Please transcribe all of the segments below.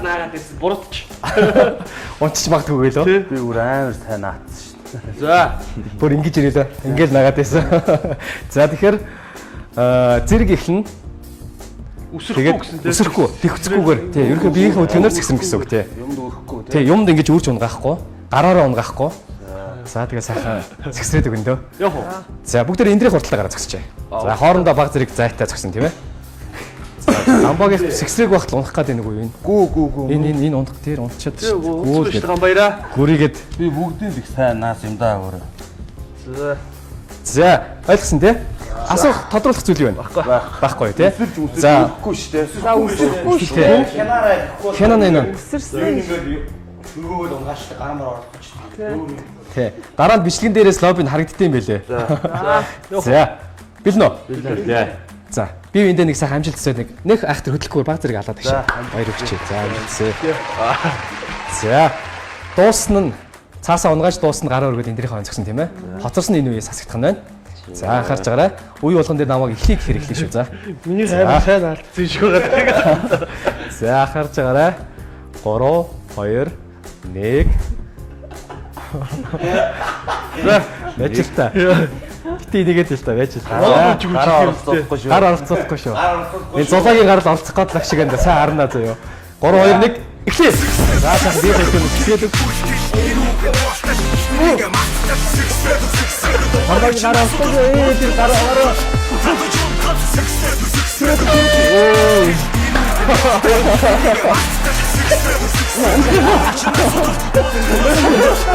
Наагаад ирсэн буруудч. Унтчих магадгүй гэлөө. Би бүр амар сайн наацсан шүү дээ. За. Бүр ингэж ирээлээ. Ингээл нагаад байсан. За тэгэхээр зэрэг эхлэн Үсрэхгүй гэсэн тийм. Үсрэхгүй. Тэгвцгүйгээр тий. Ерөнхийдөө биеийн хөдөлгөөнөөр згсэн гэсэн үг тий. Юмд өрөхгүй Тий, юмд ингэж үрж унгаахгүй. Гараараа унгаахгүй. За тэгээ сайхан згсрээд өгнө. Яах вэ? За бүгд эндрийн хурдталаа гараа згсчээ. За хоорондоо баг зэрэг зайтай згсэн тийм ээ. За амбагийн згсрэг багт унах гэдэг нэг үе. Гүү. Энэ унах дээр унтчаад Гүү шүү дээ баяраа. гүрийгээд Би бүгдийн их сайн наас юм даа өөрөө. за ойлгосон тий. Асуух тодруулах зүйл юу вэ? Байхгүй тий. За Өрөхгүй шүү дээ. За үсрэхгүй шүү. тий. Хянаараа ихгүй. Хянаа нэ. Үсэрсэн. Өргөөгөл унгааштай гарамаар орох гэж. Тий. Дараа нь бичлэгэн дээрээс лоббинд харагддсан юм байлээ. За. Билнэ. Яа. За. Би энд нэг сайхан амжилт төсөөд нэг айхтар хөдөлгөөр баг зэрэг алаад агшаа. Баяр өгчээ. За амжилтсэ. За. Дуусна нь цаасаа унгааж дуусна гараа өргөд эндрийнхээ онцгсон тийм ээ. Хоцорсон энэ үеэс асагдах нь байна. За анхаарч байгаарай. Үе болгон дээр намайг эхлэх хэрэглэе шүү. За. Миний амар сайн алдсан шүү гэдэг. За анхаарч байгаарай. 3 2 1 За, байж л та. Гэтэ нэгээд л та байж л та. Гараа оролцохгүй шүү. Гар оролцохгүй шүү. Энэ зулагийн гарал олцох гээд лах шиг энэ сайн харна заяа. 3 2 1 эхлэе. За сайхан би хэлсэн хэлээд. Хамбагийн гараа олцохгүй тэр гараа.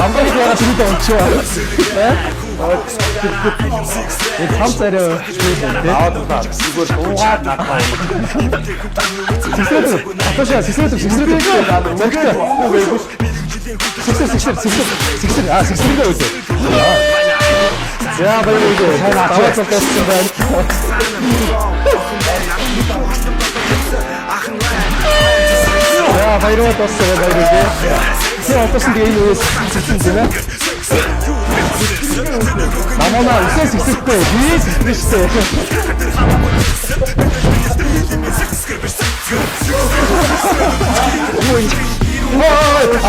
Амбагийн гараа түрүү онцоо. Энэ хамсараа Аваад удаа зүгээр дуугаад надаа. Атошаа сэгсрээд сэгсрээд үү. За баярлалаа. Сайн аваад байсан байна. За баярлалаа тоссоо баярлалаа. Тэр отосон тэгээ юу гэсэн юм бэ? Намаа үсээ сэгсрэхгүй. Би сэгсрэж штэ.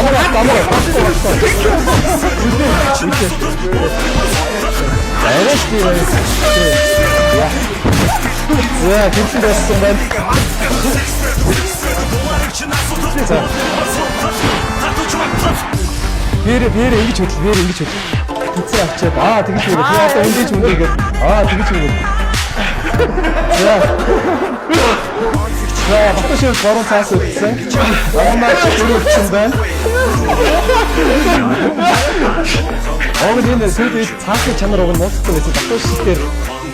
Амаа. За хэлсэн байсан байна. Бэр ингэж хөдөл. Тэцээ авчаад тэгж үгүй. Би одоо эндэж үнэгээд тэгж үгүй. За батшаа 3 цаас өгсөн. Амаа чөлөөсөн байна. Огт энэ сүйд цаасны чанар уг нь нууцтай байсан. Батшаа дээр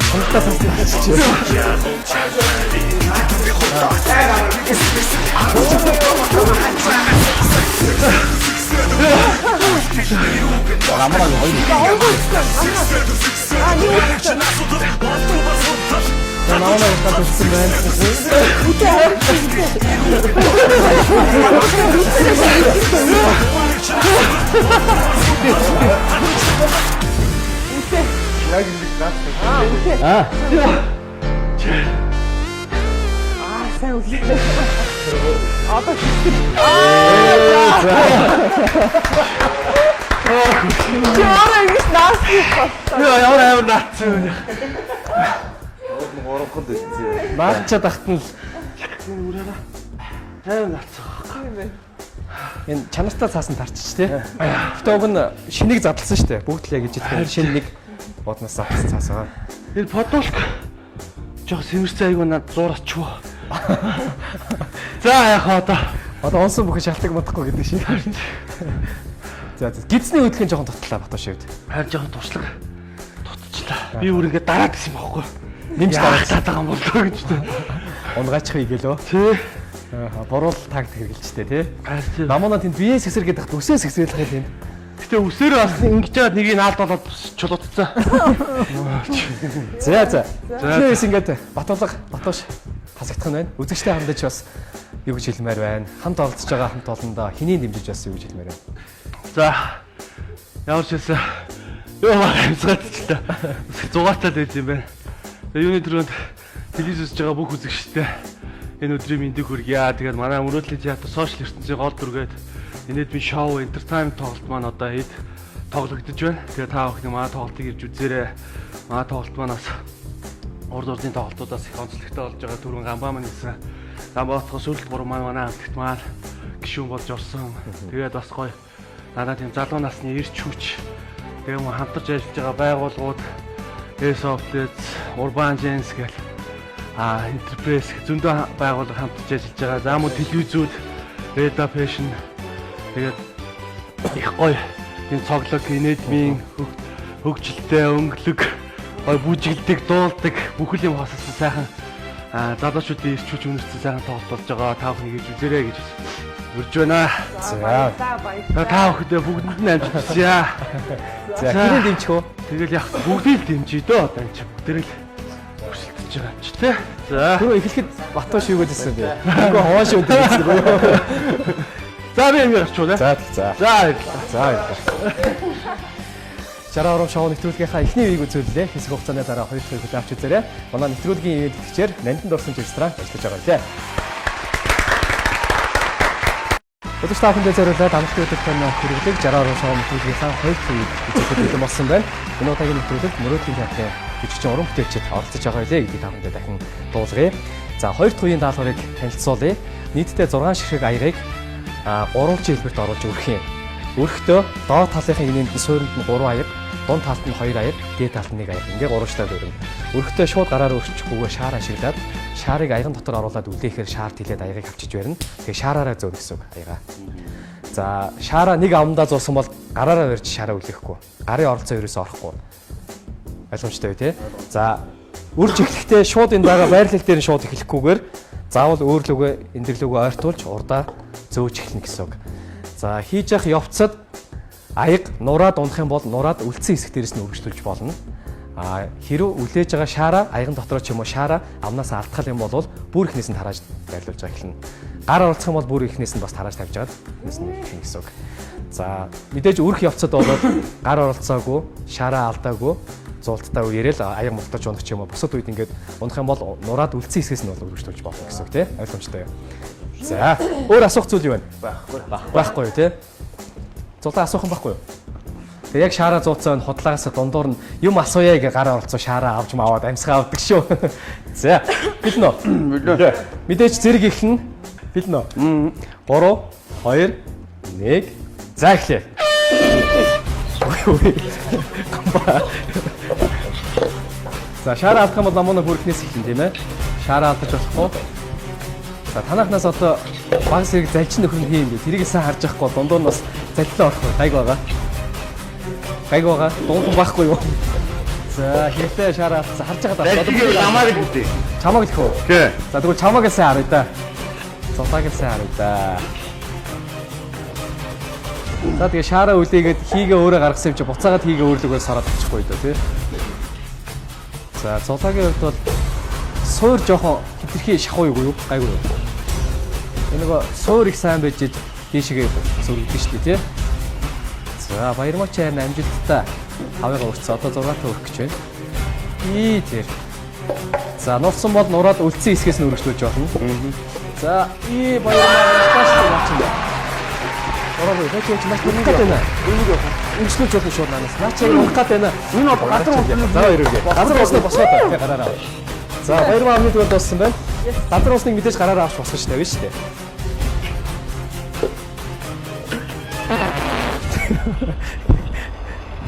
хамтдаа цаасны хийчихсэн. Амараа хоёр. Намаа татсан байна. Сайн үгүй. Одоо Яа, ингэж наас хийх. Ямар амар наацсан. Гуравхад ирсэн. Наачаад ахтан л Амар наацсан. энэ чанартай цаасан тарчиж тий. Гэтэ уг нь шинийг задлсан шүү дээ. Бүгд л яг гэж хэлдэг. Шинэ нэг бодноос авсан цаас байгаа. Энэ подолк жоо сэмэрсэн айгуу над зураас чуу. За яхаа Одоо онсон бүхэн шалтгаан модохгүй гэдэг шиг. За гидсний хөдөлгөөн жоохон тутлаа Батбаш шивд. харин жоохон туршлага тутчихлаа. Би бүр ингэ дараад гисэн байхгүй. Нэмж дараад байгаа юм болоо гэж тэ. Унгаачих игэлөө. Тий. Буруу тактик хэрэгжилжтэй тий. Харин Намуунаа тэнд биеэ сэсэргээд тахт үсээ сэсрэх юм. гэтээ үсээрээ бас ингэж яагаад нэгийг наалд болоод чулуудцсан. За. Тэрээс ингээд Батбаш хасагдах нь байна. Үзэгчтэй хамдаж бас юу гэж хэлмээр байна. Хамт олдсож байгаа хамт олондоо хэнийг дэмжиж бас юу гэж хэлмээр байна. За. Ямар ч байсан. Юу амсгатчлаа. Зугаатаад байт юм байна. Тэгээ юуны төрөнд телевиз үзэж байгаа бүх үзэгчтэй энэ өдрийн мэндийг хүргье. Тэгээд манай Мөрөөдлийн театр сошиал ертөнцийн гол дүргээд энэдмийн шоу entertainment тоглолт маань одоо хэд тоглогдож байна. Тэгээд та бүхэн манай тоглолтыг ирж үзээрэй. Манай тоглолт манаас урд урдын тоглолтуудаас их онцлогтой болж байгаа. Түрүүн Гамбаа маань хэлсэн. Гамбаатхаас сүүлд 3 манай хамтлагт маань гишүүн болж орсон. Тэгээд бас гоё надад тийм залуу насны ирч хүч тэгээд хамтарч ажиллаж байгаа байгууллагууд Softlet, Urban Gens гэх Enterprise зөндөө байгууллага хамтарч ажиллаж байгаа. За мөн телевизүүд, Reda Fashion тэгээд их гоё энэ цоглог инэдмийн хөгжилтэй өнгөлөг гоё бүжиглдэг, дуулдаг бүхэл юм хосолсон сайхан залуучуудын ирч хүч үнэрсэн сайхан тоглолт болж байгаа. Та бүхэн гэж үзээрэй гэж урьж байна. За. Та бүхэндээ бүгдэнд нь амжилт хүсье. За хэрэг дэмжих үү? Тэгэл яг бүгдийг дэмжиж дөө одоо энэ чинь бүгдэрэг хүсэлтэж байгаа юм чи тээ. За. Түрүү эхлэхэд Батбаш юу гэдсэн бэ? Үгүй хоош өдөр гэсэн үү? За би ингэ гарчуу тээ. За. За. За. Жараа орон шоу нэвтрүүлгийнхаа эхний үеийг үзүүллээ. Хэсэг хугацааны дараа 2 дахь үеийг авч үзээрэй. Манай нэвтрүүлгийн ивент гэгчээр Нандин дурсан ресторан ажиллаж байгаа лээ. Өдөр тахынд зориулаад амралтын өдөр тань хэрэглэг Жараа орон шоу нэвтрүүлгийнхаа 2 дахь үеийг үзүүлэх бэлэн болсон байна. Энэ удаагийн нэвтрүүлэгт Мөрөөдлийн театрын жижигчин уран бүтээлчид оролцож байгаа лээ гэдгийг та бүхэнд дахин дуулгая. За 2 дахь үеийн даалгаврыг танилцуулъя. Нийтдээ 6 ширхэг аягыг 3 жилбэрт оруулж өрөх юм. Өрхтөө доод талынхын инээдэн суурьнд нь 3 аяг, дунд талд нь 2 аяг, дээд талд нь 1 аяг. Ингээ 3 штад өрнө. Өрхтөө шууд гараар өрчихгүйгээр шаар ашиглаад шаарыг аяган дотор оруулаад үлдээхээр шаар тэлээд аягыг авчиж барина. Тэгээ шаараараа зөөнө гэсэн үг аяга. За шаараа нэг амдаа зуусан бол гараараа барьж шаараа үлээхгүй. Гарын оролцоо ерөөсөө орохгүй. Ойлгомжтой үү те? За үрж эхлэхдээ шууд энэ байгаа байрлал дээр нь шууд эхлэхгүйгээр заавал өөрлөгөө эндэрлөгөө ойртуулж урдаа зөөж эхлэнэ гэсэн үг. За хийж явах явцад аяг нураад унах юм бол нураад үлдсэн хэсэг дээрээс нь өргөжлүүлж болно. Хэрвээ үлээж байгаа шаараа аяган дотроо ч юм уу шаараа амнаас алдах юм бол бүр ихнээс нь тарааж байрлуулж байгаа эхэлнэ. Гар оролцох юм бол бүр ихнээс нь бас тарааж тавьж агаад ихнээс нь эхэлнэ гэсэн үг. За мэдээж өрх явцад бол гар оролцоогүй, шаараа алдаагүй зуулттай үеэрэл аяг мултаж унах ч юм уу бусад үед ингээд унах юм бол нураад үлдсэн хэсгээс нь бол өргөжлүүлж болно гэсэн үг тийм ойлгомжтой юу? За өөр асуух зүйл юу байна? Байхгүй юу тийм? Зулаа асуух юм байхгүй юу? Тэг яг шаараа зууцсан худлаагаас дундуур нь юм асууя гэж гараа оролцоо шаараа авч маваад амьсгаа авдаг шүү. За бэлнэ. Мэдээж зэрэг ихнэ. Бэлнэ. 3 2 1 за эхлэе. За шаараа алдах юм бол намуна бүрхнээс эхлэн тийм ээ. Шаараа алдаж болохгүй. За танахнаас одоо баг зэрэг залчин нөхөр нь хийм бэ. Тэрийг сайн харж байхгүй дундуур нь бас заллаа орох гайг байгаа. Гайг байгаа. Дундун байхгүй юу? За хэрэгтэй шаараа алдсан харж байгаа даа. Би намайг гэдэг. Чамаг гэх үү? Тий. За тэгвэл чамаг сайн харъя да. Зулааг сайн харъя да. За тэгээ шаараа үлээгээд хийгээ өөрөө гаргасан юм чи буцаагаад хийгээ өөрлөгөө сараад очихгүй дөө тий. За зулаагийн хувьд бол суур жоохон хитрхи шахуу юу гайгүй юу. Энэ нөгөө суур их сайн байж дээшгээ зүргдэг шүү дээ тий. За баярмаач харин амжилттай хавыгаа өрцөө одоо 6 та өрөх гэж байна. Тэр. За нурсан бол нураад үлдсэн хэсгээс нь өргөжлүүлж болно. За баярмаач тааштай. Ороо хэвчээ маш түргэн байна. Үнэшлүүлж болно шүү манаас. Наач яг унах гээд байна. Энэ бол газар уснаа. За эргээ. Газар уснаа босгоод тий гараараа. За баярмаа амны төвд дууссан байна. Газар усныг мэдээж гараараа авч босгож тавина шүү дээ.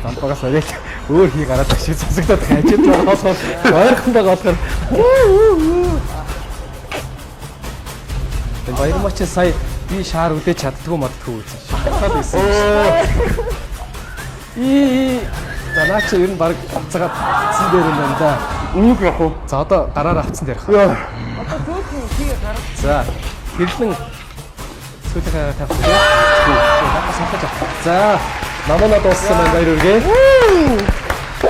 Тампагаас яг өөр хий гараад ашиг засагдаад хажууд болохоос ойрхон байгаа болохоор энэ баярмаач сая би шаар үлээж чаддгүй маддгүй үзсэн. Шахаад байсан. За наач ер нь баг цагаад цэн дээр юм байна да. Үнэг явах уу? За одоо гараараа авцсан дээр. Одоо зөөхөн хийгээ гараад. За хэрлэн сүүлийнхээ тавьчих. За намана дууссан байна баяр үргээ.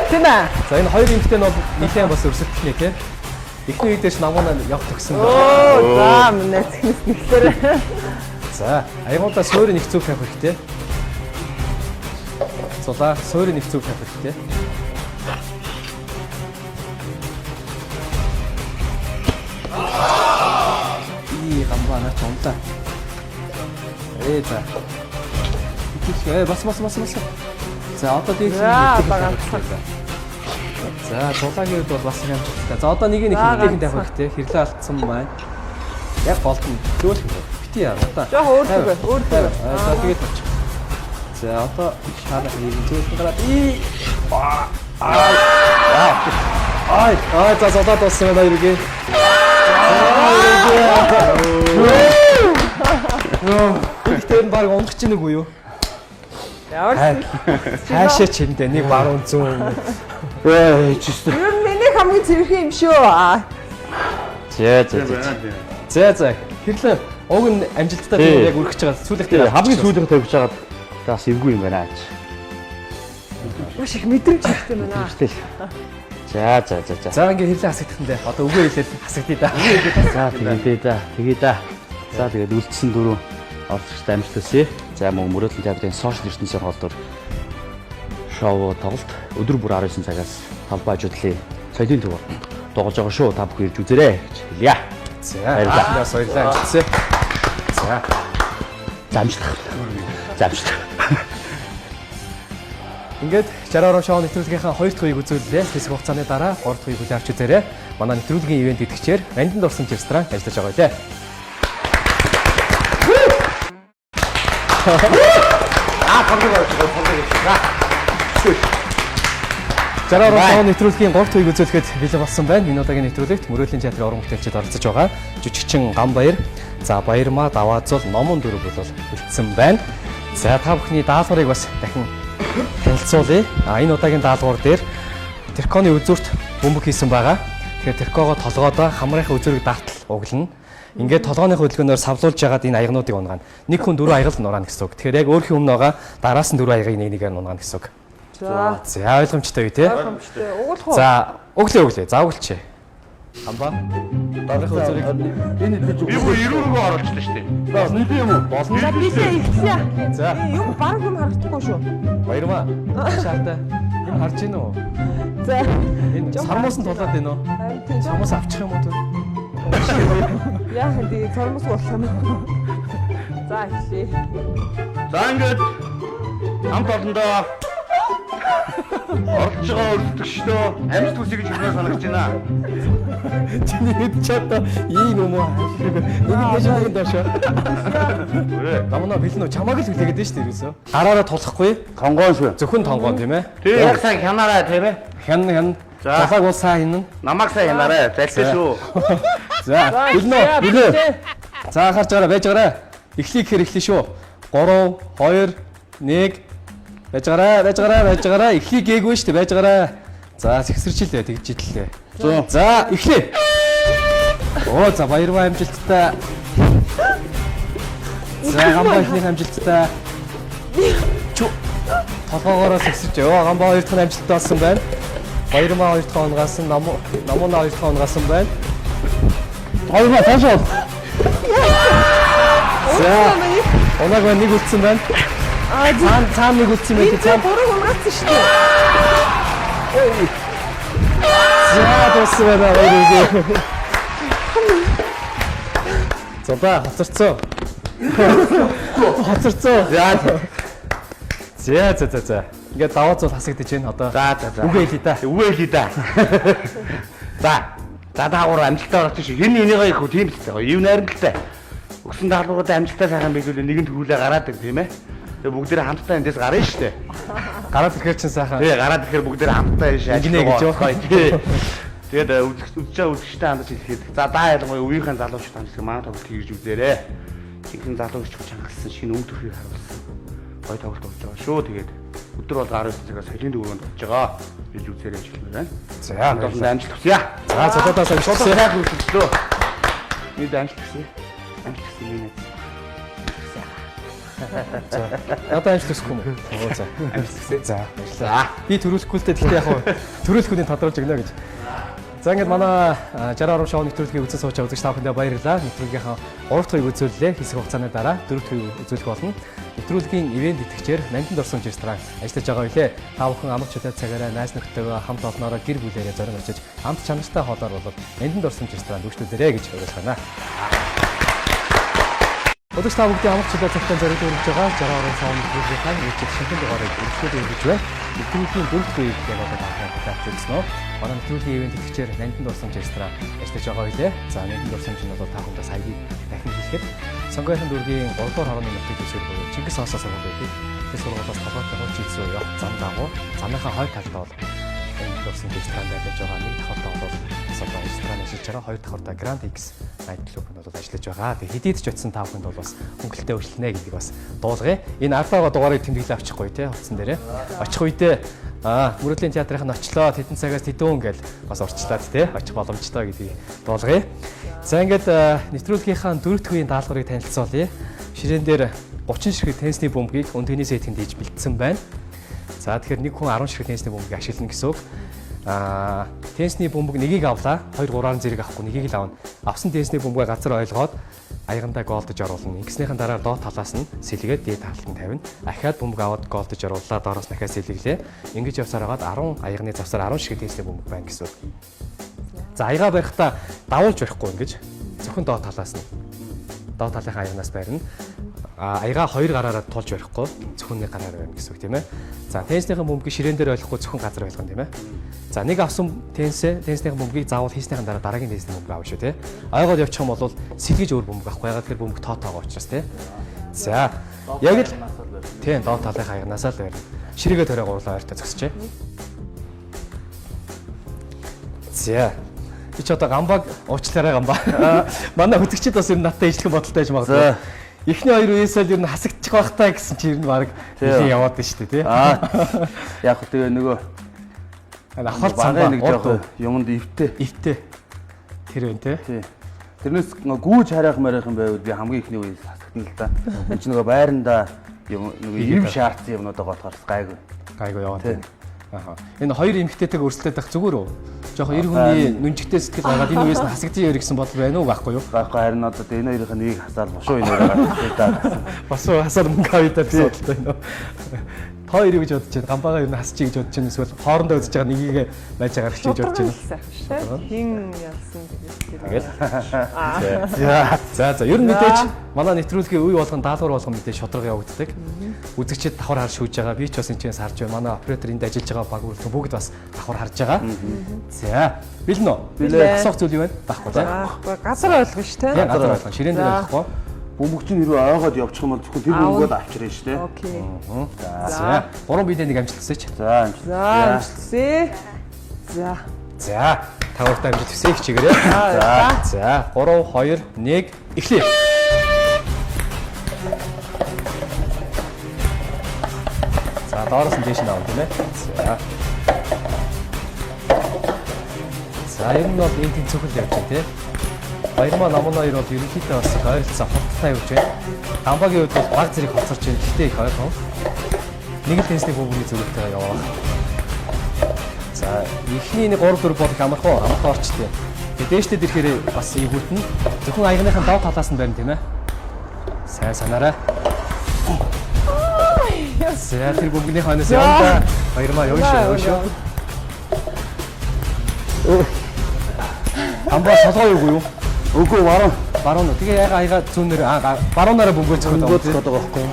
Тэнэ. За энэ хоёр эмэгтэй нь бол нэлээд бас өрсөлдөхнэ тий. Эхний үедээс намана явах төгсөн байна. За минь тэгнэс нэхлээр. За аягуудаа суурийн их зүг тавих хэрэгтэй. Зулаа суурийн их зүг тавих хэрэгтэй. гамбаа наач унтаа. За. Бас. За одоо дийх. За багцсан. За цулагийн үед бол бас юм амжилттай. За одоо нэг хийх тавих хэрэгтэй. Хэрлээ алдсан байна. Яг болтон зөөлх бити яа одоо. Жоо өөр. За тэгээд очих. За одоо шаарах нэг зөөлх гараад за одоо тоссон байна иргэ. Тэгтээ баг унгах чинь нэг үү юу? Ямар Хаашаа чиндээ нэг баруун зүүн. Чистэ. ер нь миний хамгийн зэрхэн юм шүү. За. Хэрлээ уг нь амжилттай яг үргэж байгаа сүүлэхтэй хамгийн сүүлийнх тавьж байгаад бас эвгүй юм байна аач. Маш их мэдрэмж хэрэгтэй байна. За. За ингээ хэрлээ хасагдахтандээ одоо үгээр хэлээд хасагдъя да. Тэгээ да. За тэгээд үлдсэн дөрөв орцогчтой амжилттай. За мөн мөрөөдлийн театрын сошиал ертөнцийн холдор шоу тоглолт өдөр бүр 19 цагаас талбай ажлын соёлын төв тоглож байгаа шүү. Та бүхэн ирж үзээрэй гэж хэлье. За баярлалаа соёлоо амжилтсаа. За амжилт. ингээд 60 шоу нэвтрүүлгийнхаа 2 дахь үеийг үзүүллээ. Хэсэг хугацааны дараа 3 дахь үеийг хүлээн авч үзээрэй. Манай нэвтрүүлгийн ивент идэвхчээр Манданд орсон ресторан ажиллаж байгаа лээ. 60 шоу нэвтрүүлгийн 3 дахь үеийг үзүүлэхэд бэлэн болсон байна. Энэ удаагийн нэвтрүүлэгт Мөрөөдлийн театрын уран бүтээлчид оролцож байгаа. Жүжигчин Ганбаяр, за Баярмаа Даваазул номон дөрөв бол бэлдсэн байна. За та бүхний даалгаврыг бас дахин танилцуулъя. Энэ удаагийн даалгавар дээр Тэрконы үзүүрт бөмбөг хийсэн байгаа. Тэгэхээр Тэркогоо толгоодоо хамрынхаа үзүүрийг дартал углана. Ингээд толгооныхоо хөдөлгөөнөөр савлуулж ягаад энэ аягнуудыг унгана. Нэг хүн 4 аягаар нураана гэсэн үг. Тэгэхээр яг өөрхийн өмнө байгаа дараас нь 4 аягийг нэгээр унгана гэсэн үг. За. За ойлгомжтой үү те? Угуулах уу? За өглөө. За өглөөч. Хамбаа. Дараагийн үзүүрийг Энэ би бүр ирүүргөө оруулчихлаа шүү дээ. Бас нэг юм уу? болно. За бисээ ихсэн. За. Юу баг юм харагдахгүй шүү. Баярмаа. Шаартай. Юм харж гин үү? За. Энэ сармуус нь тулаад байна уу? Харин тийм. Сармуус авчих юм уу те? Яах вэ? Цормос болох юм. За ихлээ. За ингээд хамт олондоо орж байгаа өртөгчдөө амьд үсэй гэж хэлмээр санагдаж байна. Чиний хэд чата ийм юм уу? Нэг нэшнийг доош. Намна бэлэн үү? Чамааг л хүлээгээд дээ шүү дээ ерөөсөө. Гараараа тулахгүй. Тонгоон шүү. Зөвхөн тонгоон тийм ээ. Яг сайн хянаарай тийм ээ. Хян. Залааг бол сайн хийнэ. Намайг сайн хянаарай. Залтай шүү. За бэлэн. За харж байгаарай, байж байгаарай. Эхлэх гэхээр эхлэе шүү. 3 2 1 байж байгаарай. Эхлэх гээгүй шүү дээ. Байж байгаарай. За сэгсэрчлээ тэгж идлээ. За эхлэе. За Баярмаа амжилттай. За Ганбаа ихний амжилттай. Толгоогоороо сэгсэрч. Ганбаа 2 дахь амжилттай болсон байна. Баярмаа 2 дахь онгоолсон, намуна 2 дахь онгоолсон байна. Баярмаа таашаа. За оног нэг үлдсэн байна. Цаан нэг үлдсэн байх. Цаан Буруу humraацсан шүү дээ. за дууссан байна баярмаа. За хоцорцоо. За. Ингээд даваацуул хасагдаж байна одоо. За. Үгүй хэлээ да. За даагуур амжилттай орох чинь хин энийгээ их тийм л таа. Ив найрамдалтай. Өгсөн даалгавруудаа амжилттай сайхан биелүүлээ нэгэн тгүүлээ гараад ир тийм ээ. Тэгээ бүгдээрээ хамтдаа эндээс гарна шүү дээ. Гараад ирэхээр чинь сайхан. Тэгээ гараад ирэхээр бүгдээрээ хамтдаа ийш Игнэ гэж явах. Тэгээд үзэгчтэй хандаж хэлэхэд за даа ялангуяа үеийнхэн залуучууд хандаж манай тоглолт хийж үзээрэй. Ихэнх залуучч чангалсан шинэ өв төрхийг харуулсан. Гой тоглолт болж байгаа шүү. Тэгээд өдөр бол 19 цагаас соёлын дөрөвөнд болж байгаа. Хийж үзээрэй гэж хэлмээр байна. За амжилт хүсье. За цолоодоос амжилттай. Сайхан үзлөө. Бид амжилт хүсье. Минь. За. Одоо амжилт хүсэх юм уу? За. Амжилт хүсье. За. Баярлалаа. Би төрүүлэхгүй л дээ гэхдээ яг төрүүлэхүүний тодруулж өгнө гэж. За ингээд манай 60 шоу нэвтрүүлгийг үзэн сууж байгаа үзэгч та бүхэндээ баярлалаа. Нэвтрүүлгийнхаа 3 дахь үеийг үзүүллээ. Хэсэг хугацааны дараа 4 дахь үеийг үзүүлэх болно. Нэвтрүүлгийн ивент идэвхчээр Манданд орсон ресторан ажиллаж байгаа билээ. Та бүхэн амрах чөлөө цагаараа найз нөхдөдөө хамт олноороо гэр бүлээрээ зориг очиж хамт чанартай хоолоор болоод Манданд орсон ресторанд үйлчлүүлээрэй гэж уриалж байна. Өдөрт та бүгдийн амрах чөлөө цагтаа зориулж өргөж байгаа 62 сарын төлөвлөгөөтэй YouTube шинхэн дугаарыг өргөжлөж өгч байна. Нэвтрүүлгийн дөрөвт үеийг яг одоо таахад үзсэн үү? Манай нэвтрүүлгийн ивент итгэгчээр Нандин дурсамж ресторан ажиллаж байгаа байлээ. За Нандин дурсамж нь бол та бүхэнд саяыг дахин хэлэхэд сонгоёрын дүүргийн 3 дугаар хорооны нутгийг төсөөр буюу Чингис хаанаас сургуулийг тэр сургуулиас толгойтой хууч хийсэн явах зам дагуу замынхаа хойд талд бол Нандин дурсамж ресторан ажиллаж байгаа. Нэг давхартаа бол одоо ресторан ажиллаж байгаа. Хоёр давхартаа Grand X найт клуб нь бол ажиллаж байгаа. Тэгээ хэдийд ч утсан та бүхэнд бол бас хөнгөлөлтөй өчлөнэ гэдгийг бас дуулгая. Энэ ардаагаа дугаарыг тэмдэглээ авчихгүй те утсан дээрээ. Очих үедээ Мөрөдлийн театрын нь очлоо тэдэн цагаас тэдүүн гэл бас урчлаад те очих боломжтой гэдгийг дуулгая. За ингээд нэвтрүүлгийнхаа дөрөвт үеийн даалгаврыг танилцуулъя. Ширээн дээр 30 ширхэг теннисний бөмбөгийг өнтөний сетинд дийж бэлдсэн байна. За тэгэхээр нэг хүн 10 ширхэг теннисний бөмбөгийг ашиглана гэсэн үг. Теннисний бөмбөг нэгийг авлаа. 2-3-аар зэрэг авахгүй нэгийг л авна. Авсан теннисний бөмбөгийг газар ойлгоод аягандаа голдож оруулна. Ингэснийхэн дараа доод талаас нь сэлгээд дээд талд нь тавина. Ахаад бөмбөг аваад голдож оруулаа. Доороос дахиад сэлгэлээ. Ингэж явсаар хагаад 10 аягны завсаар 10 ширхэг теннисний бөмбөг байна гэсэн үг. За аягаа барихдаа давуулж барихгүй ингэж зөвхөн доод талаас нь. Доод талынхаа аягнаас барина. Аягаа хоёр гараараа тулж барихгүй зөвхөн нэг гараараа барина гэсэн үг тийм ээ. За тенниснийхэн бөмбөгийг ширээн дээр ойлгохгүй зөвхөн газар байлгана тийм ээ. За нэг авсан тенниснийхэн бөмбөгийг заавал хийснийхэн дараа дараагийн теннисний бөмбөг авах шүү тийм ээ. Ойгоод явчих юм бол сэлгэж өөр бөмбөг авахгүй ягаад гэхээр бөмбөг тоотоогоо учраас тийм ээ. За яг л тийм доод талынхаа аягнаас л барина. Ширээгээ төрөө гурлаа ойртой зогсчээ. За би ч одоо гамбаг уучлаарай гамбаа. Манай хөтгчид бас ер нь надтай ижлэх бодолтой байж магадгүй. Эхний хоёр үеэсээ л ер нь хасагдчих байх таа гэсэн чи ер нь баг хэлээ яваад байна шүү дээ тий. Яг хөө тэгээ нөгөө ахал цамгаа нэг жоох юмд ивтэй. Тэр байна тий. Тэрнээс гүүж харайх марайх юм байвал би хамгийн ихний үеэс хасагдсан л да. Энд чинь нөгөө байранда юм нөгөө ив шаардсан юмнуудаа болохоор гайгүй яваад байна. Энэ хоёр эмэгтэйтэйг өрсөлдөд байх зүгээр үү? Жохоо эр хүний нүнжигтэй сэтгэл байгаад энэ үеэс нь хасагдсан юм гэсэн бодол байна уу байхгүй юу? Байхгүй харин одоо энэ хоёрын нэг хасаал бошоо энэ байгаа. Босоо хасаар мөнгө авъя гэсэн бодолтой байна уу? Та хоёрыг гэж бодож байна. Гамбаага ер нь хасчих гэж бодож байна эсвэл хоорондоо үзэж байгаа нэгийг байж байгаа гэж бодож байна. Хин ялсан гэдэг. Тэгэл. За ер нь мэдээж манай нэвтрүүлгийн үе болгон даалгавар болгон мэдээж шудраг явагддаг. Үзэгчид давхар харж шүүж байгаа. Би ч бас энэ чээс харж байна. Манай оператор энд ажиллаж байгаа баг бүрт бүгд бас давхар харж байгаа. За бэлэн үү? Бэлээ. Асуух зүйл юу байна? Байхгүй тийм. Газар ойлгоно шүү дээ. Газар ойлгоно. Ширээн дээр байхгүй. Бөмбөг чинь хэрвээ ойгоод явчих юм бол зөвхөн тэр бөмбөгөд авчирна шүү дээ. Окей. За. Гурван биедээ нэг амжилтсаач. За. Амжилтсаа. За. За. Тавартаа амжилт хүсье хичээгээрэй. За. 3 2 1 эхлэе. За доороос нь дээш наваа тийм ээ. За. За ер нь бол энэ тэнцвэрл явж байна тийм. Баярмаа намын хоёр бол ерөнхийдөө бас ойролцоо хоттой явж байна. Гамбагийн хувьд бол баг зэрэг хоцорч байна. Гэхдээ их ойрхон. Нэг л теннисний бөмбөгийн зүгтээ яваа. За эхний нэг 3 4 бол их амархан орчтой. Тэгээ дээштэд ирэхээр бас ийм хүтэн зөвхөн аягныхаа доод талаас нь байна тийм ээ. Сайн санаарай. За тэр бөмбөгийн хойноос явна. Баярмаа явна шүү. Гамбаа солгоо юу юу? Үгүй баруун. Тэгээ аяга зүүнээр баруунаараа бөмбөж байгаа байхгүй.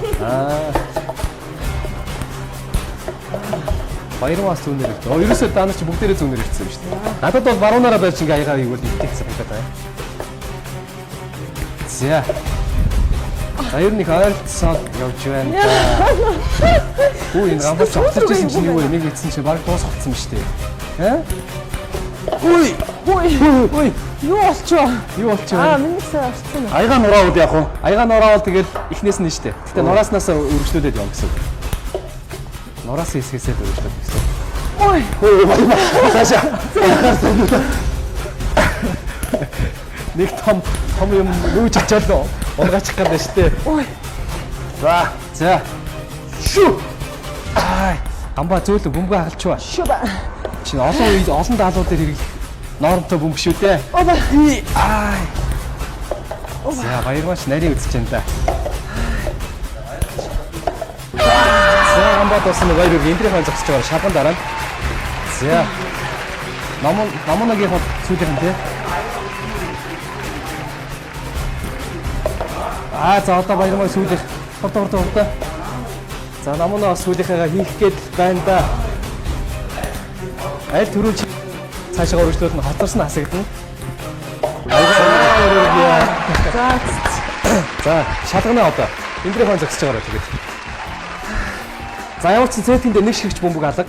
Баярмаас зүүнээр ирж. Ерөөсөө даанч бүгдээрээ зүүнээр ирсэн юм шүү дээ. Надад бол баруунаараа байж ингээ аяга юу гэдэг хэлсэн байна. За. Аяр нэг ойролцоод явж байна. Үгүй энэ гамбаач огцорч ирсэн чинь юу вэ? Нэг ийдсэн чинь баг дуусчихсан шүү дээ. Үй. Юу болчихоо? Миний сарсан. Аяга нураавал яах вэ? Аяга нураавал тэгэл эхнээс нь штэ. Гэтэ нурааснаас өргөжлүүлээд явна гэсэн. Нураас хэсгээсээ өргөжлүүлэх гэсэн. Ой. Цаашаа. Нэг том юм нүүж очиолоо. Унгаачих гэдэг штэ. Ой. За. Шү. Гамбаа зөөлө бөмбөг хагалчваа. Шү ба. Чинь олон даалгавар дээр хэрэглэх нормтой бөмбөг шүү дээ. За баярмаач нарийн үзэж байна да. За гамбаа тоосон нэг баяр энтрийн хон зогсож байгаа шалган дараа. За. Намунагийн хот сүүлийнх нь тий. За одоо баярмаа сүүлэх. Хурдан. За намунаа сүүлийнхээгээ хийх гээд байна да. Аль төрүүлж цаашаа өргөжлөлт нь хоцорсон хасагдана. За шалгана одоо. Эндрийн зогсож байгаарай тэгээд. За ямар ч сетинд нэг шигч бөмбөг алга.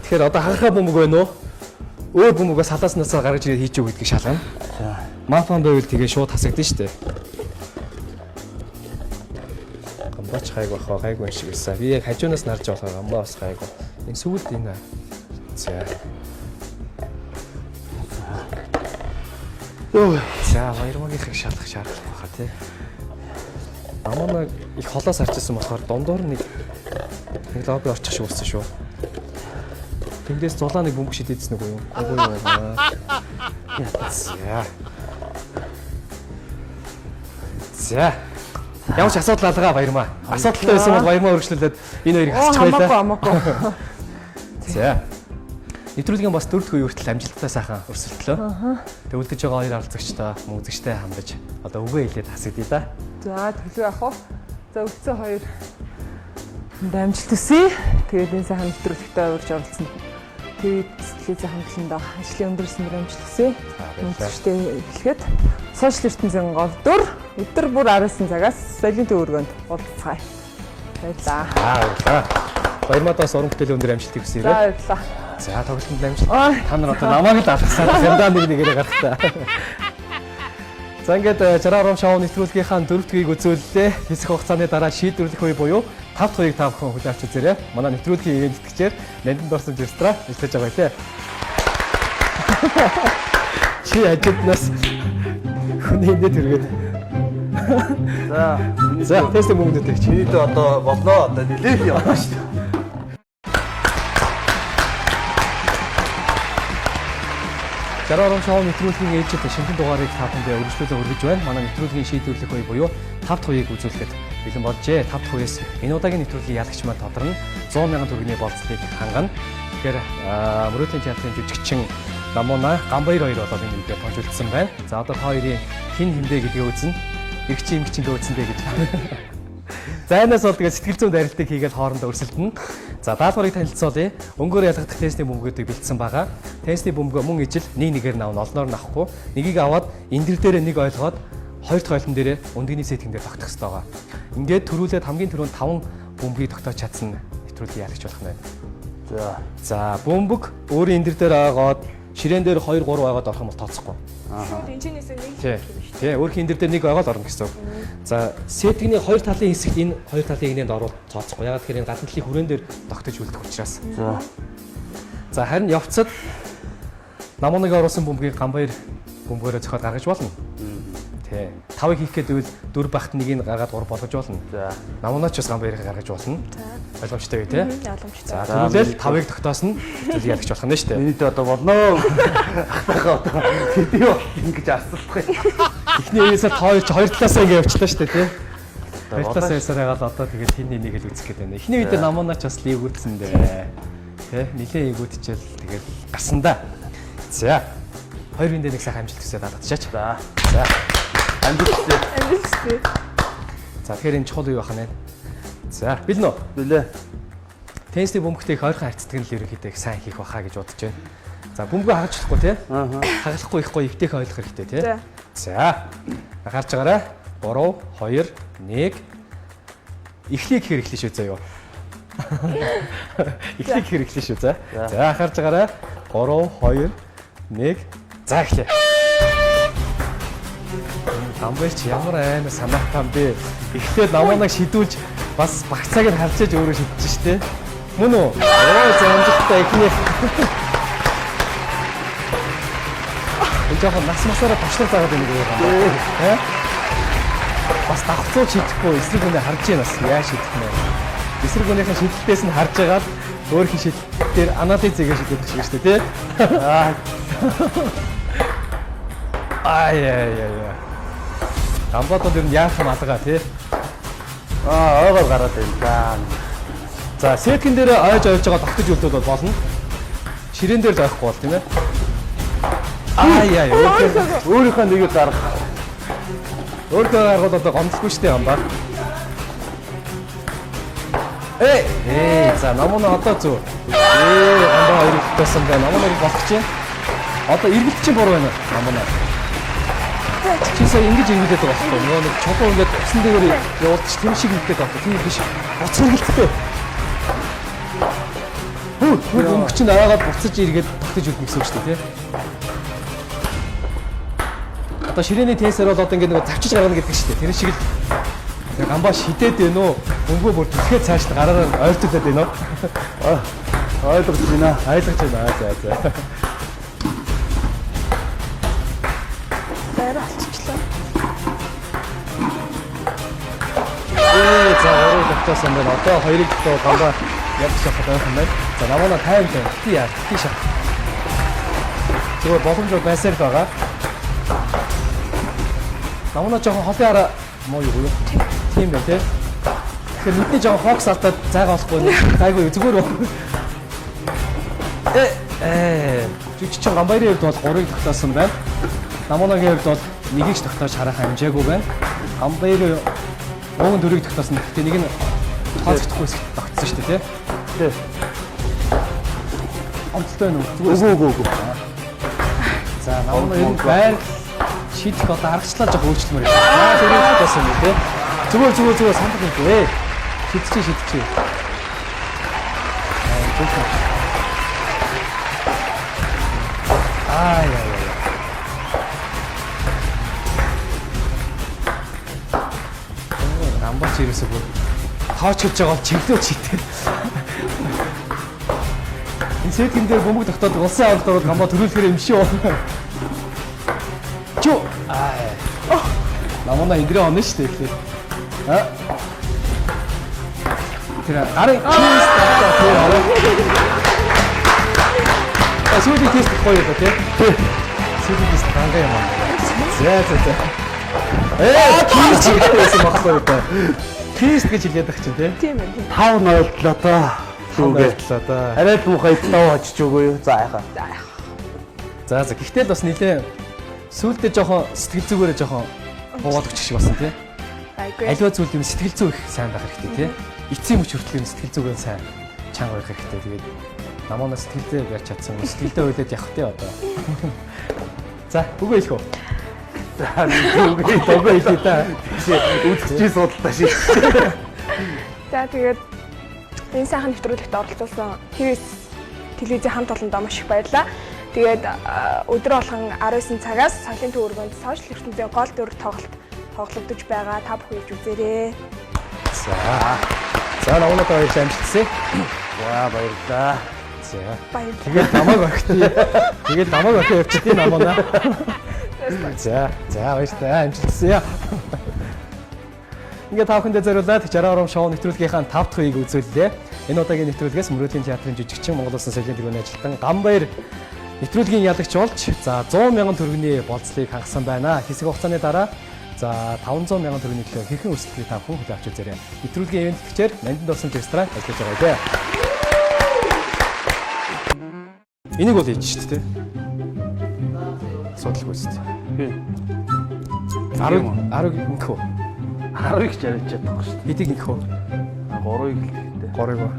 Тэгэхээр одоо хагахаа бөмбөг байна уу? Өөр бөмбөгөө салааснаас гаргаж ирээд хийчих үү гэдгийг шалгана. За мафонд байвал тэгээ шууд хасагдана шүү дээ. Гамбаач гайгүй шиг байсан. Би яг хажуунаас нарж болохоор гамбаа бас гайгүй. Энэ сүүлд энэ. За. За баярмагийнхыг шалгах шаардлага байна тий. Намаа их холоос харчихсан болохоор дундуур нэг лобби орчих шиг болсон шүү. Тэндээс зулаа нэг бөмбөг шидээдсэн нэг юм. Агуу юм байна. За. Ямар ч асуудал алгаа баярмаа. Асуудалтай байсан бол баярмаа өргөжлүүлээд энэ хоёрыг хасчих байлаа. Хамаагүй. За. Нэвтрүүлгийн бас 4 дахь үе хүртэл амжилттай сайхан өрсөлдлөө. Тэг үлдэж байгаа хоёр оролцогчтой мөн үзэгчтэй хамдаж одоо үгээ хэлээд хасагдъя да. За төлөв яах вэ? За үлдсэн хоёр амжилт төсөө. Тэгээд энэ сайхан нэвтрүүлэгтээ урьж оролцсон. Тэгээд сэтгэлийн сайхан гэлэнд ажлын өндөрсөн амжилт төсөө. Үзэгчтэй хэлэхэд сошиал ертөнцийн гол дүр өдөр бүр 19 цагаас соёлын төвөргөнд уулзцгаая. Баярлалаа. Баярмаадаас уран бүтээлийн өндөр амжилтыг хүсье. Баярлалаа. За тоглолтод амжилт. Та нар одоо намайг л алгасаад гандаа нэгээрээ гарах та. За ингээд Жараарам шоу нэвтрүүлгийнхаа 4 дахь үеийг үзүүллээ. Хэсэг хугацааны дараа шийдвэрлэх үе буюу 5 дахь үеийг та бүхэн хүлээвч үзээрэй. Манай нэвтрүүлгийн эвэлтгэгчээр Нандин орсон жирстра хэлж байгаа лээ. Чи ажилтнаас хүний энэ төргээд. За тест мөнгөдөө чи одоо болоо одоо нэлээд яваа шүү дээ. Жараарам шоу нэвтрүүлгийн ээлжид шинэхэн дугаарыг та бүхэндээ өргөжлүүлээ хүргэж байна. Манай нэвтрүүлгийн шийдвэрлэх үе буюу 5 дахь үеийг үзүүлэхэд бэлэн болжээ. 5 дахь үеэс энэ удаагийн нэвтрүүлгийн ялагч маань тодорно 100,000 төгрөгийн болцлыг хангана. Тэгэхээр Мөрөөдлийн театрын жүжигчин Намуна Гамбаяр хоёр болоод энэ видео томжуулсан байна. За одоо та хоёрын хин хиндэ гэдгийг үзнэ. Игчийн дөөцөндөө гэж. За энэс бол тэгээд сэтгэл зүйн дайралтыг хийгээд хоорондоо өрсөлдөнө. За даалгаврыг танилцуулъя. Өнгөөр ялгагдах тестний бөмбөгүүдийг бэлдсэн байгаа. Тестний бөмбөгөө мөн ижил нэг нэгээр нь авна, олноор нь авахгүй. Нэгийг аваад энэ дээрээ нэг ойлгоод хоёр дахь ойлтон дээрээ өндөгний сеттинг дээр тогтох хэрэгтэй байгаа. Ингээд төрүүлээд хамгийн түрүүнд 5 бөмбөгийг тогтоож чадсан нэвтрүүлгийн ялагч болох нь байна. За бөмбөг өөрийн энэ дээр аваад ширээн дээр 2 3 байгаад орох юм бол тооцохгүй. Шууд энэчнээс нэг Тийм. Өөрөх энэ дээр нэг байгаад орно гэсэн үг. За сеттингийн хоёр талын хэсэгт энэ хоёр талын нэгнэнд оруулах тооцохгүй. Ягаад гэхээр энэ гадна талын хүрээн дээр тогтож үлдэх учраас. За харин явцад намууныг оруулсан бөмбөгийг Гамбаяр бөмбөгөөрөө зохиод гаргаж болно. Тий. 5-ыг хийх гээд байвал 4 багт нэгийг гаргаад 3 болгож болно. За намуунаач бас Гамбаярыг гаргаж болно. Ойлгомжтой бай тээ. Ойлгомжтой. За тэгвэл 5-ыг тогтоосон зүйлийг ялагч болох нь шүү дээ. Миний одоо болноо. Ахтахаа одоо хэдий ингэж асуулах юм. Эхний үеэсээ хоёр талаасаа ингэ явчлаа шүү дээ тий. Хоёр талаасаа ясараагаад одоо тэгээд хин нэг л үзэх гээд байна. Эхний үед намуунаач бас лигүүдсэн дээ. Тий. Нилээ игүүдчээл тэгээд гарсан да. За. Хоёр биндээ нэг сайхан амжилт хүсье даатгачаач. За. Амжилт. За тэгэхээр энэ чухал юу бахна вэ? За, бэлэн үү? Бэлээ. Тенсний бөмбөгтэй их ойрхон харьцдаг нь л ерөнхийдөө их сайн хийх баха гэж бодож байна. За, бөмбөгөө хагалчихгүй тий? Хагалахгүй ихгүй эвтэйх ойлгох хэрэгтэй тий? За. Анхаарч байгаарай. 3 2 1 эхлэх хэр эхлэв шүү заяа. Эхлэх хэр эхлэв шүү за. За, анхаарч байгаарай. 3 2 1 за эхлэе. Гамбайр чи ямар аймаа санаатай бэ? Эхлээд намуунаг шидүүлж бас багцааг нь харчээж өөрөө шидэж штэ. Мөн үү? За амжилттай эхнийх. Энэ жоохон насмасаараа товчлог заагаад байна гэдэг юм. Бас давхцуу шидэхгүй эсрэг хүнээ харж байна бас яа шидэх нэ. Эсрэг хүнийхээ шидлтээс нь харж агаад өөрхийн шидлтээр анализ хийгээ шидэх шиг штэ тий. Ай. Гамбатод ер нь яах юм алгаа тий. Ойгоор гараад байна. За сеткин дээр ойж байгаа тогтож үлдээд болно. Ширээн дээр л ойхгүй бол тийм ээ. Ай. Өөрийнхөө нэгийг гаргах. Өөртөө гаргал одоо гомдлгүй штэ амбаа. За намуна одоо зү. Амбаа хоёр тасан байна. Намуныг болгож чинь. Одоо эргэлт чинь буруу байна. Намуна. Чи сая ингэж эргэлдээд байгаа байхгүй юу? Нэг чулуу ингээд усан дээр явуулчих тийм шиг хэлдэг байхгүй. Тийм биш. Буцаа хэлдэг. Хөө өнгөч чинь араагаад буцаж иргээд тогтож үлдэх гэсэн үг шүү дээ, тий. Одоо ширээний тесэр бол одоо ингээд нэг завчиж гаргана гэдэг шүү дээ. Тэр шиг л гамбаа шидэд байна уу? Өнгөө бүр түлхээ цааш гараараа ойртуулад байна уу? Ойлгож байна. Ойлгож байна. За. Баяр болчихлоо. За орой тогтоосон байна. Одоо хоёрыг тогтоо гамбаа явах шахах байх юм байна. За намаа 50 байна. Тий яа. Тий шах. Зүгээр боломж байсаар л байгаа. Намаа жоохон холын араа муу юу юу? Тийм байна тий. Тэгэхээр нүдний жоохон фокус алдаад зайгаа болохгүй нэг гайгүй зүгээр үү? Жүжигчин гамбайрын хувьд бол 3-ыг тогтоосон байна. Намаагийн хувьд бол 1-ийг ч тогтоож харах хэмжээгүй байна. Гамбайрын ууган 4-ыг тогтоосон. Гэхдээ нэг нь тооцохдохгүй тогтсон шүү дээ тий. Амттай байна уу? Үгүй. За намаа энэ байр шийдэх одоо аргачлал жоох өөрчлөмөр байна. За тэрийг тогтоосон юм тий. Зүгээр сандах юм дээ. Шидчихээ. Намбач ирээсээ бүр тооч хийж байгаа бол чиглүү читэй. Энэ сеткэн дээр бөмбөг тогтоод улсын авалт ороод гамбаа төрүүлэхээр юм шүү. Чу. Намаа идрээ онно шүү дээ. Тэр гарын тийс тавтаа тэр арай. Сүүлийн тийс гоё одоо тий. Сүүлийн тийс гангаа юм аа. За. Тийс чигтээсэн баггүй одоо. Тийс гэж хэлээд байх чинь тий. Тийм ээ. 5-0 л одоо. Зүгээ. Арай л мухай тав очиж өгөө юу. За яхаа. За гэхдээ л бас нилээ сүүлдээ жоохон сэтгэл зүгээрээ жоохон буугаад өгчих шиг болсон тий. Аливаа зүйл юм сэтгэл зүй их сайн байх хэрэгтэй тий. Эцсийн мөч хүртэл сэтгэл зүгээ сайн чанга байх хэрэгтэй. Тэгээд намаа сэтгэлдээ байж чадсан. Сэтгэлдээ уйлаад явах тий одоо. За үгүй хэлэх үү? За үгүй хэлээ та. Үзчихээ судалдаа шээ. За тэгээд энэ сайхан нэвтрүүлэгт оролцуулсан TVS телевизийн хамт олондоо маш их баярлалаа. Тэгээд өдөр болгон 19 цагаас соёлын төвөргөнд сошиал ертөнцийн гол дүр тоглогдож байгаа. Та бүхэн иж үзээрэй. За намаа баярлалаа амжилтсаа. За баярлалаа. Тэгээд намайг орхи явчихдیں۔ намаа. За баярлалаа амжилтсаа. Ингээ та бүхэндээ зориулаад 60 ором шоу нэвтрүүлгийнхаа 5 дахь үеийг үзүүллээ. Энэ удаагийн нэвтрүүлгээс Мөрөөдлийн театрын жүжигчин Монгол Улсын соёлын төвийн ажилтан Гамбаяр нэвтрүүлгийн ялагч болж за 100 мянган төгрөгийн болцлыг хангасан байна. Хэсэг хугацааны дараа за 500 мянган төгрөгийн төлөө хэрхэн өрсөлдөхийг та бүхэн хүлээн авч үзээрэй. Нэвтрүүлгийн ивент гэгчээр Нандин Улсын ресторан ажиллаж байгаа дээ. Энийг бол хийж шүү дээ. Судалгүй шүү дээ. 10 ингэв. 10-ыг ч яриад чадахгүй шүү дээ. Хэдийг ингэв? 3-ыг л хэлээ. 3-ыг ба.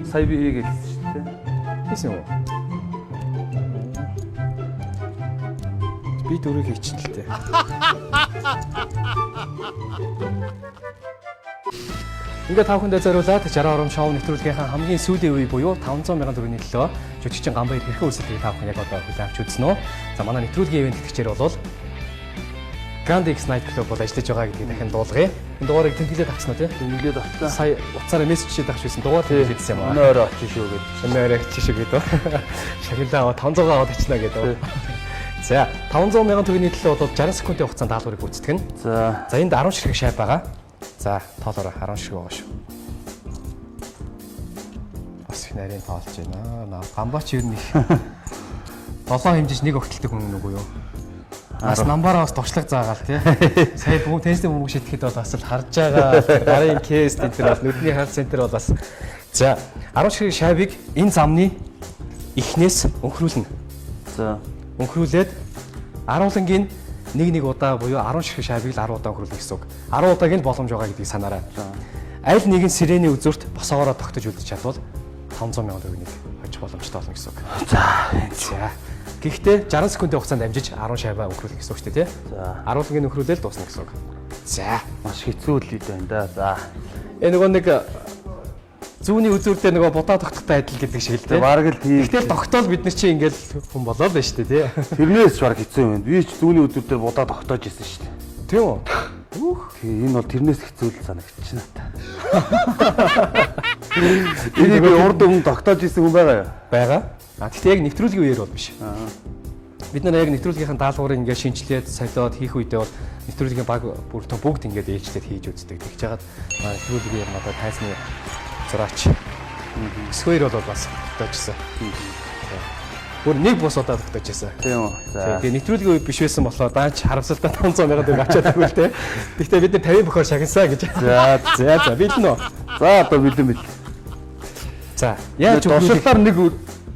Сая би хэлсэн шүү дээ. Хийсэн үү? Би 4-ыг хийчихлээ л дээ. Ингээ та бүхэндээ зориулаад 60 ором шоу нэвтрүүлгийнхаа хамгийн сүүлийн үе буюу 500 мянган төгрөгийн төлөө жүжигчин Гамбаяр хэрхэн өрсөлдөхийг та бүхэн яг одоо хүлээн авч үзнэ үү? За манай нэвтрүүлгийн ивент гэгчээр бол Grand X Night Club бол ажиллаж байгаа гэдгийг дахин дуулгая. Энэ дугаарыг тэмдэглээд авсан уу тий? Тэмдэглээд авсан. Сая утсаараа мессеж хийдэг авч байсан. Дугаар тэмдэглэсэн юм аа. Өнөөрөө очиж шүү гэдэг. Өнөөрөө очиж шүү гэдэг. Шагналаа аваад 500 аваад очино гэдэг. За 500 мянган төгрөгийн төлөө бол 60 секундын хугацаанд даалгаврыг гүйцэтгэнэ. За энд 10 ширхэг шай байгаа. За тоолоороо 10 ширхэг байгаа шүү. Бас их нарийн тоолж байна. Гамбаач юу нэг 7 хэмжиж нэг огтлдог хүн нүгөө юу? Бас намбараа бас туршлага заагаал тий. Сая бүгд теннисийн бөмбөг шитгэхэд бол бас л харж байгаа. Гарын кейс энэ төр бол нүдний хаалт центр бол бас за 10 ширхэг шайбыг энэ замны эхнээс өнхрүүлнэ. За өнхрүүлээд аруулангийн нэг удаа буюу 10 ширхэг шайбыг л 10 удаа өнгөрүүлнэ гэсэн үг. 10 удаагийн боломж байгаа гэдгийг санаарай. Аль нэгэн сирений үзүүрт босоогоороо тогтож үлдэж чадвал 500 сая төгрөгийг хожих боломжтой болно гэсэн үг. За. Гэхдээ 60 секундын хугацаанд амжиж 10 шайбаа өнгөрүүлнэ гэсэн үг шүү дээ, тий? За. 10-ын өнгөрүүлэл дуусна гэсэн үг. За. Маш хэцүү л ийм байна да. За. Нөгөө нэг зүүнний үзүүр дээр нөгөө будаа тогтохтой адил гэдэг шиг л тий. Бараг л тийм. Гэтэл тогтоол бид нар чи ингээл хүн болоо л шүү дээ, тий? Тэрнээс бараг хэцүү юм. Би ч зүүнний өдөр дээр будаа тогтоож ирсэн шүү дээ. Тийм үү? Тийм энэ бол тэрнээс хэцүү л санагдчих надад. Энийг би урд өмнө тогтоож ирсэн хүн байгаа юу? Байгаа. Гэхдээ яг нэвтрүүлгийн үеэр бол биш. Бид нар яг нэвтрүүлгийнхаа даалгаврыг ингээд шинжилээд солиод хийх үедээ бол нэвтрүүлгийн баг бүртөө бүгд ингээд ээлжлээд хийж үздэг. Тэгж жагаад нэвтрүүлгийн юм одоо тайсны зураач. Сквер бол бас тогтоожсэн. Бүр нэг бус удаа тогтоожсэн. Тийм үү. За. Тэгээ нэвтрүүлгийн үе биш байсан болохоор даанч харамсалтай 500 сая төгрөг авчаад байвал те. Гэхдээ бид нар 50 бохоор шагнасаа гэж. За бэлэн үү? За одоо бэлэн бил. За яаж туршилтаар нэг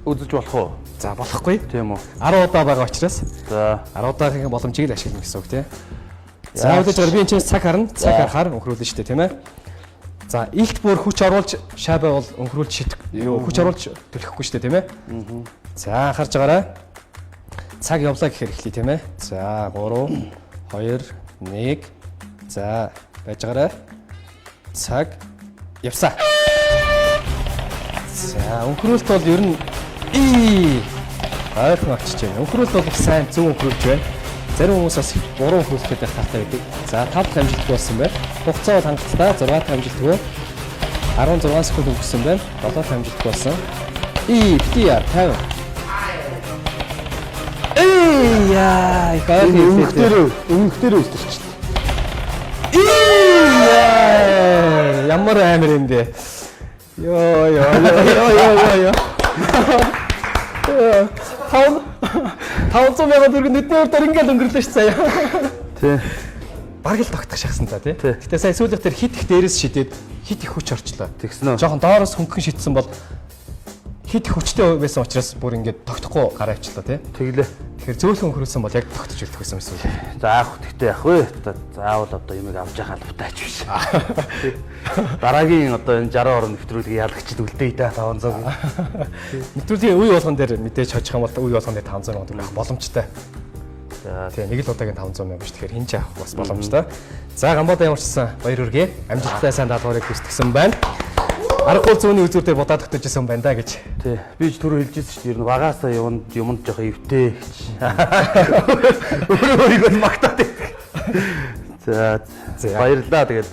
үзэж болох уу? За болохгүй. Тийм үү. 10 удаа байгаа учраас. За. 10 удаагийн боломжийг л ашиглана гэсэн үг тий. За удаж би энэ чинь цаг харна. Цаг харахаар өнгөрүүлнэ шүү дээ тийм ээ. За илт бүр хүч оруулж шайбаа бол өнгөрүүлж хүч оруулж төлөхгүй шүү дээ тийм ээ. За харж байгаарай. Цаг явлаа гэхээр эхлэе тийм ээ. За 3 2 1 за байж байгаарай. Цаг явсаа. За өнгөрүүлэлт бол ер нь ойрхон очиж байна. Өнгөрүүлэлт бол сайн зөв өнгөрүүлж байна. Зарим хүмүүс бас буруу өнгөрүүлэхэд хатаа байдаг. За 5 амжилт болсон байна. Хугацаа бол хангалттай 6 амжилтгүй. 16 секунд өнгөрсөн байна. 7 амжилт болсон. PR 50. Яа, Өнгөтөр өстөрч. Ямар амир юм бэ? Йоо. 500 сая төгрөг нүдний урдаар ингээл өнгөрлөө ш заяа. Тий. Бараг л тогтох шахсан та тий. Гэтэ сая сүүлийнх дээр хит их дээрээс шидэд хит их хүч орчлоо. Тэгсэн үү? Жохон доороос хөнгөн шидсэн бол хит их хүчтэй байсан учраас бүр ингээд тогтохгүй гараа авчлаа тий. Тэглээ. Тэгэхээр зөөлхөн өнгөрүүлсэн бол яг тогтож ирэх байсан юм эсвэл. За яах вэ? Яах вэ? Заавал одоо юмыг авч яхаа албатай ч биш. Дараагийн одоо энэ 60 орн нэвтрүүлгийг ялагчд үлдээе та 500. Нэвтрүүлгийн үе болгон дээр мэдээж хожих юм бол үе болгон дээр 500 сая төгрөг авах боломжтой. За тийм нэг л удаагийн 500 сая биш. Тэгэхээр хинч авах бас боломжтой. За Гамбода ямарчсан баяр хүргэе. Амжилттай сайн даалгаврыг хүсгэсэн байна. Аргагүй зүүнний үзүүр дээр бодоод тогтожсэн байна да гэж. тий. Би ч түрүү хэлжсэн шүү дээ. Ер нь багаасаа юмд жоох эвтэй гэж. Өөрийгөө магтаад байдаг. За баярлалаа. Тэгээд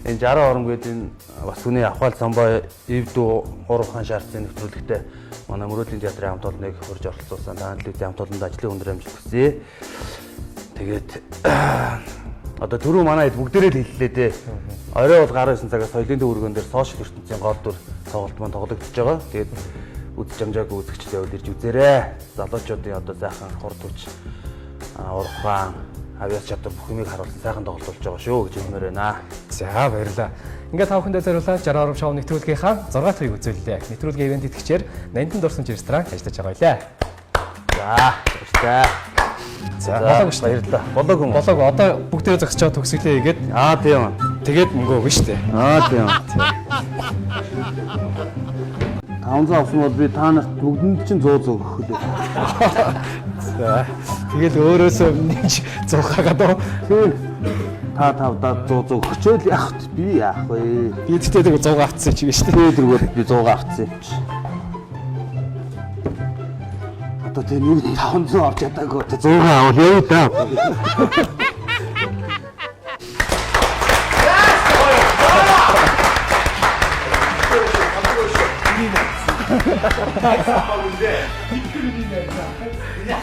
энэ 60 орн гээд энэ бас түүний авхаал самбай эвдүү 3 хаан шаардсан нэвтрүүлэгтээ манай Мөрөөдлийн театрын хамт олныг хурж оролцуулсан. Таандлуудын хамт олонд ажлын өндөр амжилт хүсье. Тэгээд одоо түрүү манай хэд бүгдээрээ л хэллээ дээ. Орой бол 19 цагаас соёлын төвөргөн дээр сошиал ертөнцийн гол дүр тоглолт маань тоглогдож байгаа. Тэгээд үз жамжаагүй үзэгчтэй яваад ирж үзээрэй. Залуучуудын одоо сайхан хурдууч урхаан авьяас чадвар бүх юмыг харуулсан сайхан тоглолт болж байгаа шүү гэж хэлмээр байна. За баярлалаа. Ингээд та бүхэндээ зориулсан 60 орн шоу нэвтрүүлгийнхаа 6 дахь үзүүлэлээ. Нэвтрүүлгийн ивент итгэгчээр Нандин дурсамж ресторан ажиллаж байгаа байлаа. За баярлалаа. Болоог хүн. Болоог одоо бүгдээрээ зогсож байгаа төгсгөлээ хийгээд Тийм. тэгээд мөнгө өгнө шүү дээ. Тийм. 500 авсан бол би та нарт бүгдэнд чинь 100 өгөх үү. За тэгэл өөрөөсөө нэг 100 хагаад Та тавдаа 100 өгчөөл яах вэ? Би яах вэ? би тэгтээ тэгээ 100 авцсан ч юм шүү дээ. Тэргүүр би 100 авцсан юм чи. Одоо тэр нэг 500 авч ядаагүй. 100 авал яа та.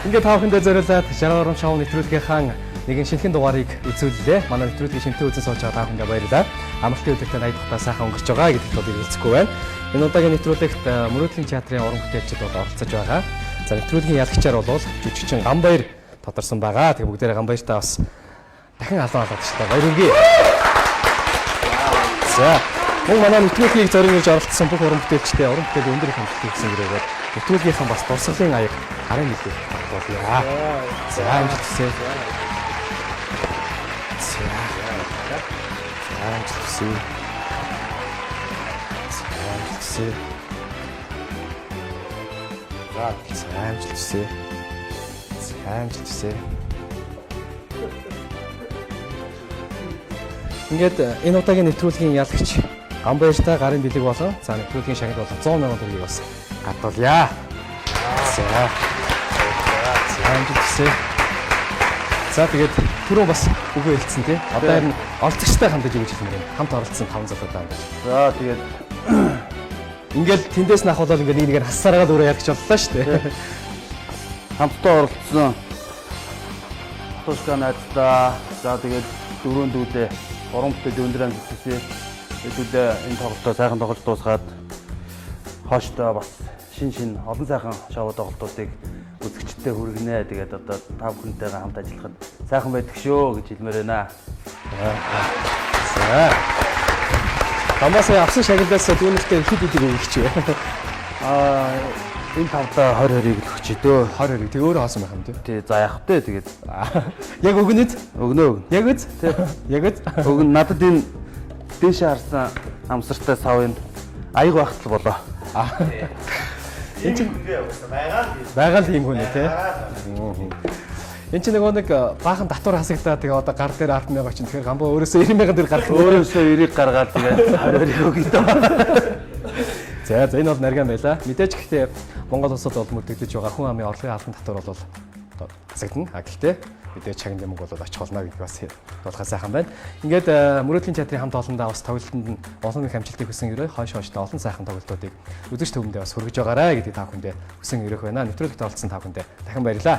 Ингээд та бүхэндээ зориулаад 60 орн шоу нэвтрүүлгийнхаа нэгэн шинэхэн дугаарыг үзүүллээ. Манай нэвтрүүлгийн шимтэн үзэн сууж байгаа та бүхэндээ баярлалаа. Амралтын өдөртөө 80 дахь сайхан өнгөрч байгаа гэдэгт бол хэлцэхгүй байна. Энэ удаагийн нэвтрүүлэгт Мөрөөдлийн театрын уран бүтээлчид бол оролцож байгаа. За нэвтрүүлгийн ялагчаар бол жүжигчин Гамбаяр тодорсон байгаа. Тэгээ бүгдээрээ Гамбаяртаа бас дахин халуун халаад шүү дээ. Баяр хүргэе. За мөн манай нэвтрүүлгийг зорин ирж оролцсон бүх уран бүтээлчтэй уран бүтээл өндөр их амжилт хийсэн гэрээгээр нэвтрүүлгийнхаа бас дурсгалын аяг харин мэдээ болъё. За амжилт хүсье. амжилт хүсье. Амжилт хүсье. Амжилт хүсье. Амжилт хүсье. Ингээд энэ удаагийн нэвтрүүлгийн ялагч Амбаяртай гарын бэлэг болон за нэвтрүүлгийн шагнал болон 100 сая төгрөгийг бас гадуулъя. За. Амжилт хүсье. За тэгээд түрүү бас үгүй хэлсэн тий. Одоо харин олцогчтой хандаж өгч хэлмээр юм. Хамт оролцсон 5 залуудаа хандаж. За тэгээд Ингээл тэндээс нь ахвал ингээд нэг нэгээр хассараад өөрөө ярих боллоо шүү дээ. хамтдаа оролцсон Тушка найзлаа. За тэгээд дөрөв дүүдээ 3 бүтээ дөндөр амжилтсээ. Хэдүүлээ энэ тоглолтоо сайхан тоглож дуусгаад хооштой бас шин олон сайхан шоу тоглолтуудыг үзэгчдэд хүргэнэ. Тэгээд одоо та бүхэнтэйгээ хамт ажиллахад сайхан байдаг шүү гэж хэлмээр байна. За. Тамаасаа авсан шагналаас дүүнэртэй хэд идэг өгч вэ? Энэ тавдаа 20-20-ыг л өгч дөө. 20 тэг өөрөө хаасан байх юм тий. Тий, за яах вэ тэгээд. Яг өгнөд. Өгнө. Яг үз. Яг үз. Өгн надад энэ дээшээ харсан амсартай сав энэ аяг багтал болоо. Энд чинь байгаа л юм хүн тий. Энд чинь нэг баахан татвар хасагдаа тэгээ одоо гар дээр 10,000 очин тэгэхээр гамбаа өөрөөсөө 90,000 дээр гаргах. Өөрөөсөө 90-ыг гаргаад тэгээд 20-ыг өгье дөө. За энэ бол нарийн байла. Мэдээж гэхдээ Монгол улсад бол мөрдөгдөж байгаа хүн амын орлогын албан татвар бол хасагдана. Гэхдээ мэдээж чагнал юм бол очих болно гэдэг бас болгоо сайхан байна. Ингээд мөрөөдлийн театрын хамт олондоо бас тоглолтод нь олон их амжилтыг хүсэн өрөө хойштой олон сайхан тоглолтуудыг үзэж төвөндөө бас хүргэж байгаарай гэдэг та бүхэндээ хүсэн өрөөх байна. Нэвтрүүлэгт оролцсон та бүхэндээ дахин баярлалаа.